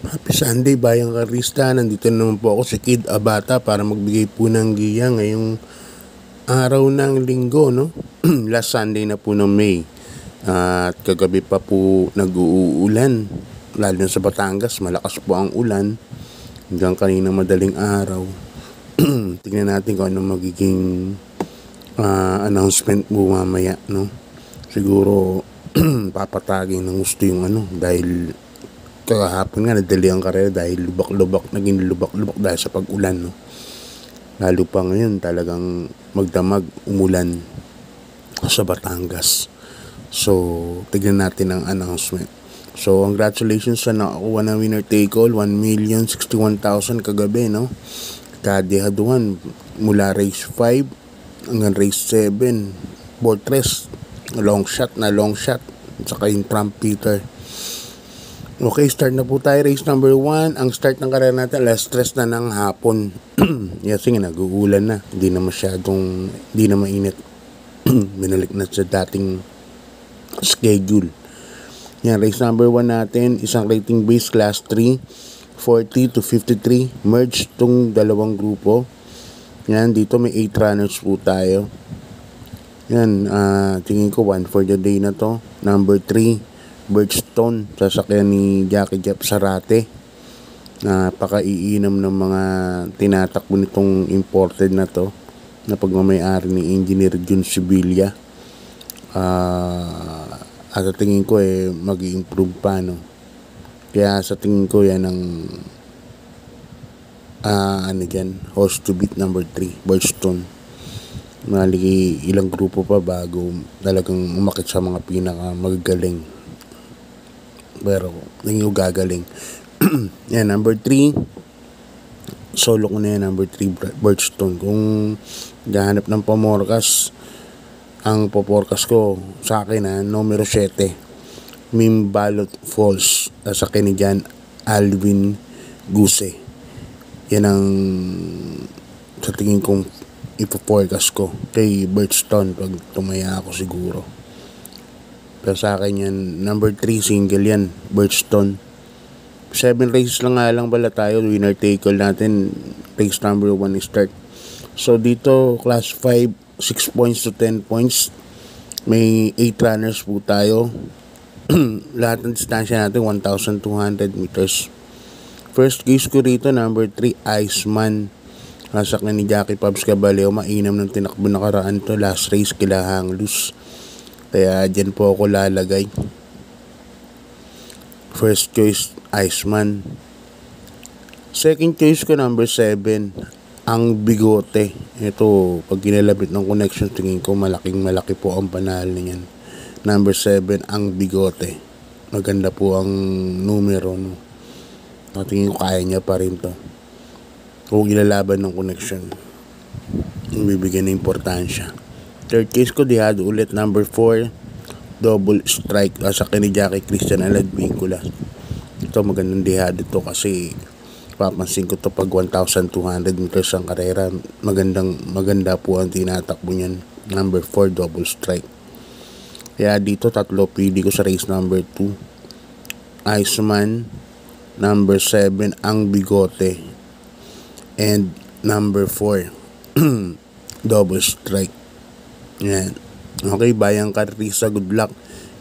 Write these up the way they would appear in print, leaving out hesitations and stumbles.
Happy Sunday, Bayang Karista. Nandito naman po ako si Kid Abata para magbigay po ng giya ngayong araw ng linggo, no? Last Sunday na po ng May. At kagabi pa po nag-uulan. Lalo na sa Batangas, malakas po ang ulan. Hanggang kanina madaling araw. Tingnan natin kung anong magiging announcement po mamaya, no? Siguro papatagin ng gusto yung dahil kahapon nga nadali ang karera dahil naging lubak-lubak dahil sa pag-ulan, no? Lalo pa ngayon talagang magdamag umulan sa Batangas. So, tignan natin ang announcement. So, congratulations sa nakakuha ng winner take all, 1,061,000 kagabi, no? Kadehaduhan mula race 5 hanggang race 7, Fortress, long shot, saka yung trumpeter. Okay, start na po tayo. Race number 1. Ang start ng karera natin, alas 3 na ng hapon. Kasi nag-uulan na. Hindi na mainit. Binalik na sa dating schedule. Yan, race number 1 natin, isang rating base class 3, 40 to 53. Merge tong dalawang grupo. Yan, dito may 8 runners po tayo. Yan, tingin ko 1 for the day na to. Number 3. Birchstone, sasakyan ni Jackie Jeff Sarate. Napakaiinam ng mga tinatakbo nitong imported na to na pagmamayari ni Engineer Jun Sibilia. At sa tingin ko mag-i-improve pa, no? Kaya sa tingin ko yan ang horse to beat number 3, Birchstone. Maligi ilang grupo pa bago talagang umakit sa mga pinaka magagaling. Pero hindi ko gagaling. Yan, number 3. Solo ko na yan, number 3, Birchstone. Kung gahanap ng pamorkas, ang paporkas ko sa akin numero 7, Mimbalot Falls. Sa akin ni Jan Alvin Guse. Yan ang sa tingin kong ipo-forecast ko kay Birchstone pag tumaya ako siguro. Pero sa akin yan, number 3, single yan, Birchstone. 7 races lang pala tayo, winner take all natin, race number 1 start. So dito, class 5, 6 points to 10 points. May 8 runners po tayo. Lahat ng distansya natin, 1,200 meters. First case ko rito, number 3, Iceman. Nasakyan ni Jackie Pabs Caballeo, mainam ng tinakbo na karaan to, last race kila Hang Loose. Kaya dyan po ako lalagay. First choice, Iceman. Second choice ko, number 7, ang Bigote. Ito, pag ginalabit ng connection, tingin ko malaki po ang panalo niyan. Number 7, ang Bigote. Maganda po ang numero, no? Tingin ko kaya niya pa rin to. Kung ilalaban ng connection, bibigyan ng importansya. Third case ko, dihado ulit, number 4, Double Strike. Sa akin ni Jackie Christian Alad Vincula. Ito magandang dihado to kasi papansin ko to pag 1,200 meters ang karera. Maganda po ang tinatakbo niyan. Number 4, Double Strike. Kaya dito tatlo pili ko sa race number 2. Iceman, number 7, ang Bigote, and number 4, Double Strike. Yan. Okay, Bayang Karisa, good luck.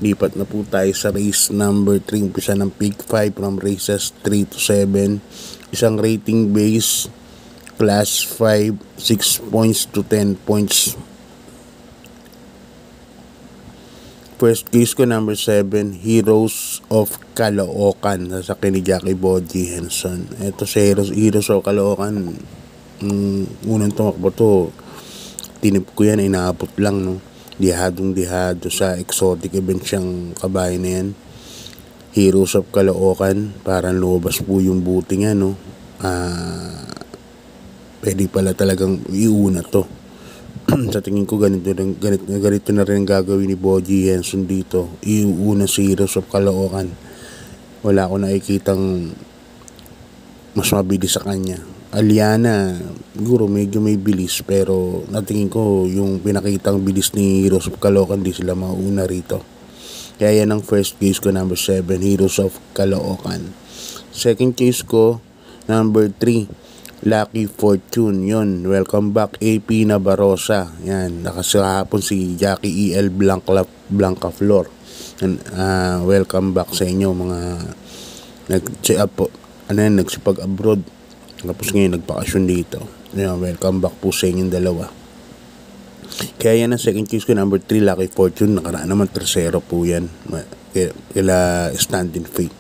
Lipat na po tayo sa race number 3. Umpisa ng pick 5 from races 3 to 7. Isang rating base, class 5, 6 points to 10 points. First case ko, number 7, Heroes of Caloocan. Sasakyan ni Jackie Boji Henson. Ito sa Heroes of Caloocan, unang tumakbo to, tinip ko yan, inaabot lang, no? Dihado sa exotic event siyang kabayan na yan. Heroes of Caloocan, parang lumabas po yung buti nga, no? Pwede pala talagang iuna to. Sa tingin ko ganito na rin ang gagawin ni Boji Henson dito. Iuna si Heroes of Caloocan. Wala ko nakikitang mas mabilis sa kanya. Aliana, siguro medyo may bilis, pero natingin ko yung pinakitang bilis ni Heroes of Caloocan, di sila mauna rito. Kaya yan ang first case ko, number 7, Heroes of Caloocan. Second choice ko, number 3, Lucky Fortune. Yun, welcome back AP Nabarosa. Yan, nakasahapon si Jackie E.L. Blancaflor. Welcome back sa inyo mga nagsipag abroad. Tapos ngayon nagpakasyon dito. Yan, welcome back po sa inyong dalawa. Kaya yan ang second choice ko, number 3, Lucky Fortune. Nakaraan naman 3-0 po yan. Kila Standing Faith.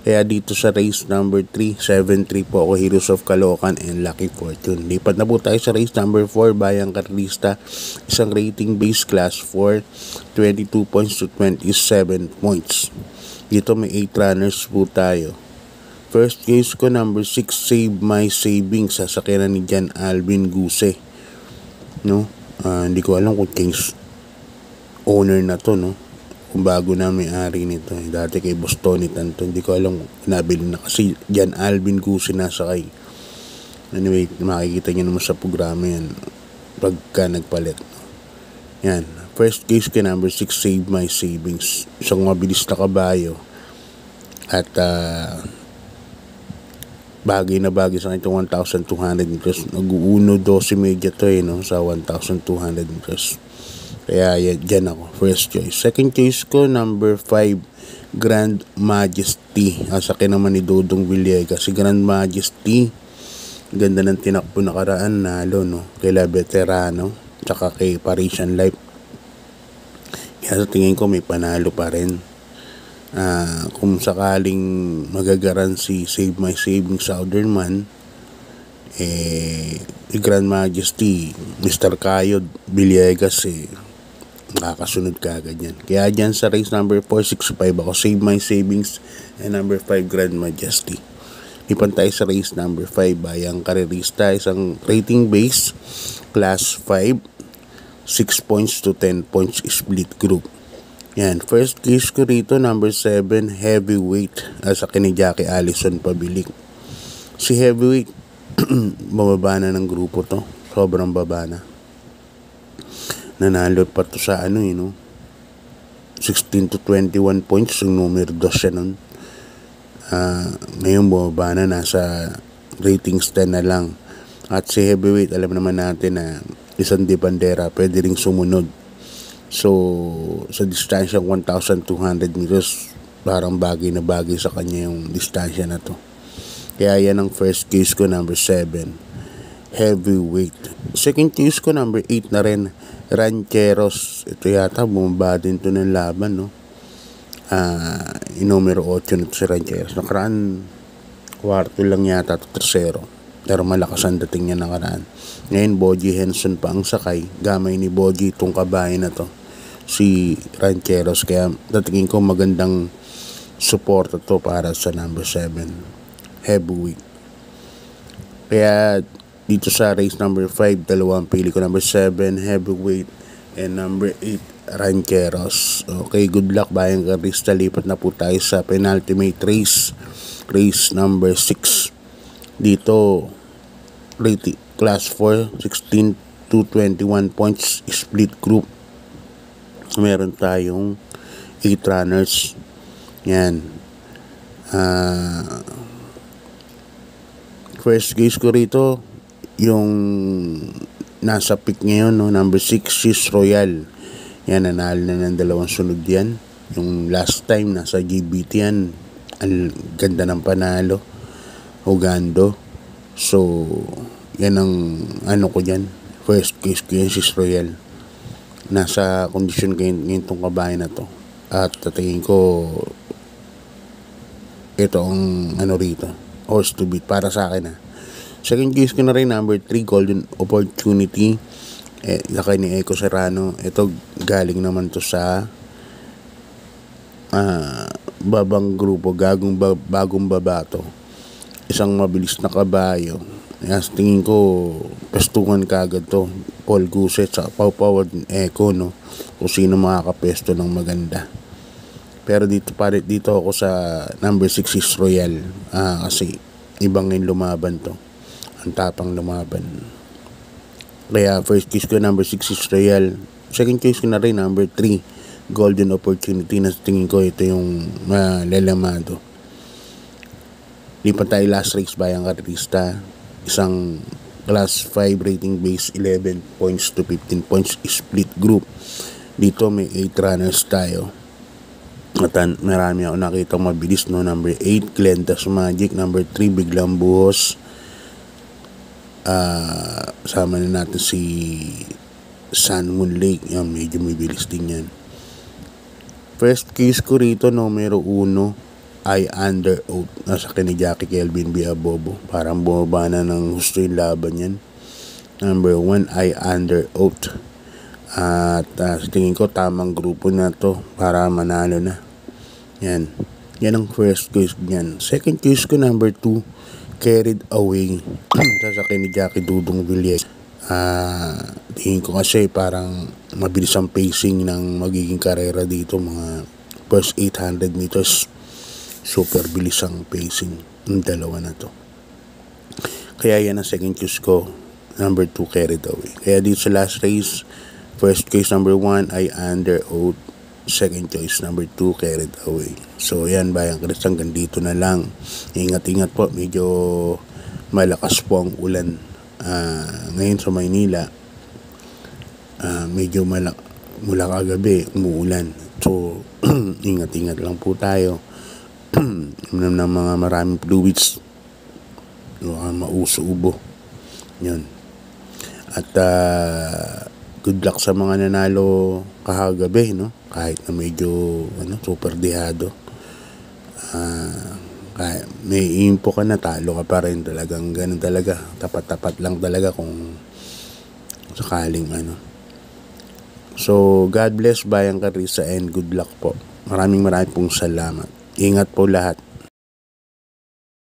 Kaya dito sa race number 3, 7-3 po ako, Heroes of Caloocan and Lucky Fortune. Lipat na po tayo sa race number 4, Bayang Carlista. Isang rating base class 4, 22 points to 27 points. Dito may 8 runners po tayo. First case ko, number 6, Save My Savings. Sasakyan ni Jan Alvin Guse. No? Hindi ko alam kung change owner na to, no? Kung bago na may-ari nito. Dati kay Boss Tony Tanto, hindi ko alam kung nabili na kasi Jan Alvin Guse nasa kay. Anyway, makikita nyo naman sa programa yan pagka nagpalit. Yan, first case kay number 6, Save My Savings. Isang mabilis na kabayo at bagay na bagay sa itong 1,200 meters. Nag-uno 12 media to no, sa 1,200 meters. Kaya dyan ako, first choice. Second choice ko, number 5, Grand Majesty. Sakin naman ni Dodong Villegas. Si Grand Majesty, ganda ng tinakbo nakaraan, nalo, no? Kaila Veterano, tsaka kay Parisian Life. Kaya sa tingin ko may panalo pa rin. Kung sakaling magagaran si Save My Savings Southern Man, Grand Majesty, Mr. Kayod Villegas, nakakasunod ka agad yan. Kaya dyan sa race number 4, 6, 5 ako, Save My Savings, and number 5, Grand Majesty. Ipan tayo sa race number 5, Bayang Carlista. Isang rating base class 5, 6 points to 10 points split group. Yan, first case ko rito, number 7, Heavyweight. Sa ni Jackie Allison Pabilik. Si Heavyweight, bababa na ng grupo to. Sobrang baba na. Nanalo pa to sa 16 to 21 points yung numero 2 siya nun. Ngayon bumaba na, nasa ratings 10 na lang. At si Heavyweight, alam naman natin na isang di bandera, pwede ring sumunod. So sa distansya 1,200 meters, parang bagay na bagay sa kanya yung distansya na to. Kaya yan ang first case ko, number 7, Heavyweight. Second case ko, number 8 na rin, Rancheros. Ito yata bumaba din to ng laban, no? Numero 8 na to si Rancheros. Nakaraan kwarto lang yata to 3-0, pero malakas ang dating niya nakaraan. Ngayon Boji Henson pa ang sakay, gamay ni Boji itong kabahay na to, si Rancheros. Kaya datingin ko magandang support to para sa number 7, Heavyweight. Kaya dito sa race number 5, dalawang pili ko, number 7, Heavyweight, and number 8, Rancheros. Okay, good luck Bayang Carlista. Lipat na po tayo sa penultimate race, race number 6. Dito, rating class 4, 16 to 21 points split group. Meron tayong 8 runners. Yan. First case ko rito, yung nasa pick ngayon, no, number 6, Sis Royal. Yan, nanalo na ng dalawang sunod yan. Yung last time nasa GBT yan, ang ganda ng panalo, Hugando. So yan ang ko dyan, first case ko yan, Sis Royal. Nasa kondisyon ngayon tong kabahay na to, at tatingin ko ito ang rito, horse to beat para sa akin. Second case ko na rin, number 3, Golden Opportunity. Lakay ni Eco Serrano. Ito galing naman to sa babang grupo, bagong babato. Isang mabilis na kabayo. Tingin ko pestuhan kagad to, Paul Guse sa Pawpawad Eco, no? Kung sino makakapesto ng maganda. Pero dito ako sa number 6, is Royal. Kasi ibang yung lumaban to, ang tapang lumaban. Kaya first case ko, number 6, is Royal. Second case ko na rin, number 3, Golden Opportunity. Na tingin ko ito yung lalamado. Lipat tayo last race Bayang Karista. Isang class 5 rating base 11 points to 15 points split group. Dito may 8 runners tayo. At marami ako nakita mabilis, no? Number 8, Glenda's Magic. Number 3, Biglang Buhos. Sama na natin si Sun Moon Lake. Yan, medyo mabilis din yan. First case ko rito, numero 1, I Under Oath. Nasa ni Jackie Kelvin Biabobo. Parang bumaba na ng gusto yung laban yan. Number 1, I Under Oath. At tingin ko tamang grupo na to para manalo na. Yan. Yan ang first case niyan. Second case ko, number 2, Carried Away. Sasakyan ni Jackie Dudong Villiers. Tingin ko kasi parang mabilis ang pacing ng magiging karera dito. Mga first 800 meters. Super bilis ang pacing ng dalawa na to. Kaya yan ang second choice ko, number 2, Carried Away. Kaya dito sa last race, first choice number 1, I Under Oath. Second choice number 2, Carried Away. So yan Bayang Karista, hanggang dito na lang. Ingat-ingat po, medyo malakas po ang ulan ngayon sa Maynila. Medyo mula kagabi umuulan. So ingat-ingat lang po tayo. Ng mga maraming fluids, mauso-ubo yun. At good luck sa mga nanalo kahagabi, no? Kahit na medyo super dehado, kahit may info ka na, talo ka pa rin. Talagang ganun talaga, tapat-tapat lang talaga kung sakaling So God bless Bayang Karista and good luck po. Maraming pong salamat. Ingat po lahat.